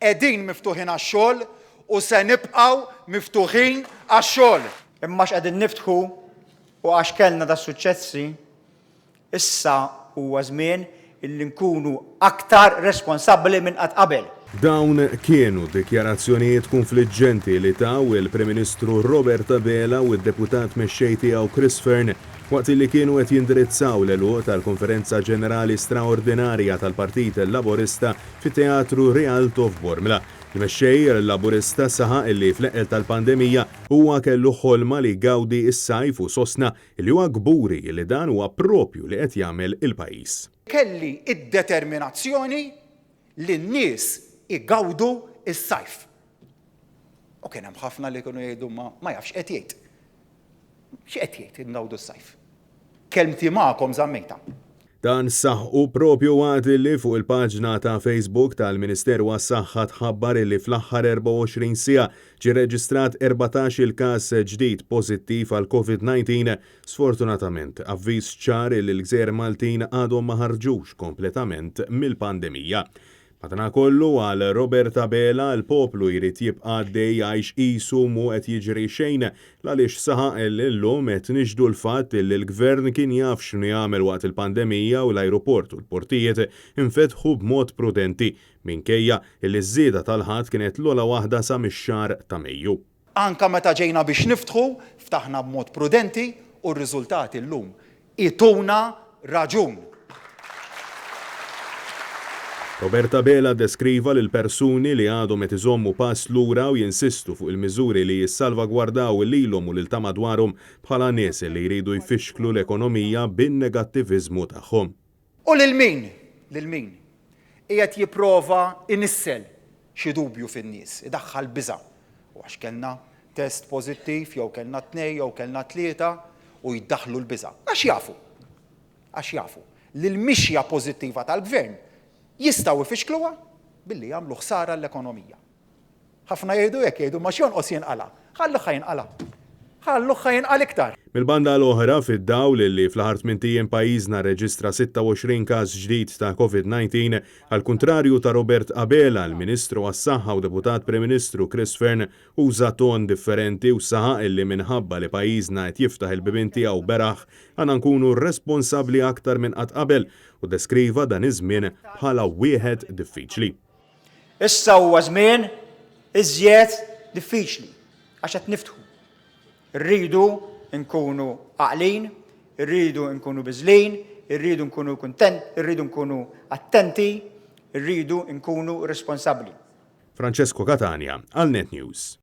qegħdin miftuħin għax-xogħol u se nibqgħu miftuħin għax-xogħol. Imma x'qegħdin niftħu u għax kellna da suċċessi, issa huwa żmien illi nkunu aktar responsabbli minn qatt qabel. Dawn kienu dikjarazzjonijiet konfliġġenti li taw il-Prim Ministru Robert Abela u d-deputat mexxej tiegħu Chris Fearn waqt li kienu qed jindirizzaw l-għeluq tal-Konferenza Ġenerali Straordinarja tal-Partit Laburista fit-Teatru Rialto f'Bormla. Il-mexxej Laburista saħaq illi fl-eqel tal-pandemija huwa kellu ħolma li gawdi s-sajf u sostna li huwa gburi li dan huwa proprju li qed jagħmel il-pajjiż. Kelli id-determinazzjoni li n-nies igawdu is-sajf. U kien hemm ħafna li kienu jgħidu ma jafx qed jgħid. X'qed jgħid ingawdu s-sajf? Kelmti magħkom żammejta. Dan saħħu propju għad li fuq il-paġna ta' Facebook tal-Ministeru għas-Saħħa tħabbar li fl-aħħar 24 siegħa ġie reġistrat 14 il-każ ġdid pożittiv għal COVID-19. Sfortunatament, avviż ċar li l-Gżejjer Maltin għadhom ma ħarġux kompletament mill-pandemija. Madankollu għal Robert Abela l-poplu jrid jibqa' għaddej għajx qisu mu qed jiġri xejn għaliex saħaq illum qed niġdu l-fatt li l-Gvern kien jaf x'inhu jagħmel waqt il-pandemija u l-ajruport u l-portijiet infetħu b'mod prudenti minkejja li ż-żieda tal-ħadd kienet l-ogħla waħda sa mix-xahar ta' Mejju. Anka meta ġejna biex niftħu, ftaħna b'mod prudenti u r-riżultati llum ituna raġun. Robert Abela deskriva lil persuni li għadhom qed iżommu pass lura u jinsistu fuq il-miżuri li jissalvagwardaw lilhom u lil ta' madwarhom bħala nies li jridu jfixklu l-ekonomija bin-negattiviżmu tagħhom. U lil min qiegħed jipprova inissel xi dubju fin-nies, idaħħal biża'. U għax kellna test pożittiv jew kellna 2 jew kellna 3 u jiddaħħlu l-biża'. Għax jafu li l-mixja pożittiva tal-Gvern jistgħu ifixkluha billi jagħmlu ħsara l-ekonomija. Ħafna jgħidu hekk jgħidu ma x'jonqos jinqala. Ħalluh jinqal iktar. Mill-banda l-oħra fid-dawl li fl-aħħar 8 ijiem pajjiżna reġistra 26 każ ġdid ta' COVID-19, għal kuntrarju ta' Robert Abela, l-Ministru għas-Saħħa u Deputat Prim Ministru Chris Fearn uża ton differenti u saħaq illi minħabba li pajjiżna qed jiftaħ il-bibien tiegħu beraħ għandna nkunu responsabbli aktar minn qatt qabel u deskriva dan iż-żmien bħala wieħed diffiċli. Issa huwa żmien iżjed diffiċli għax qed niftħu. Irridu nkunu għaqlin, irridu nkunu biżlin, irridu nkunu irridu nkunu attenti, irridu nkunu responsabbli. Francesco Catania, għal Net News.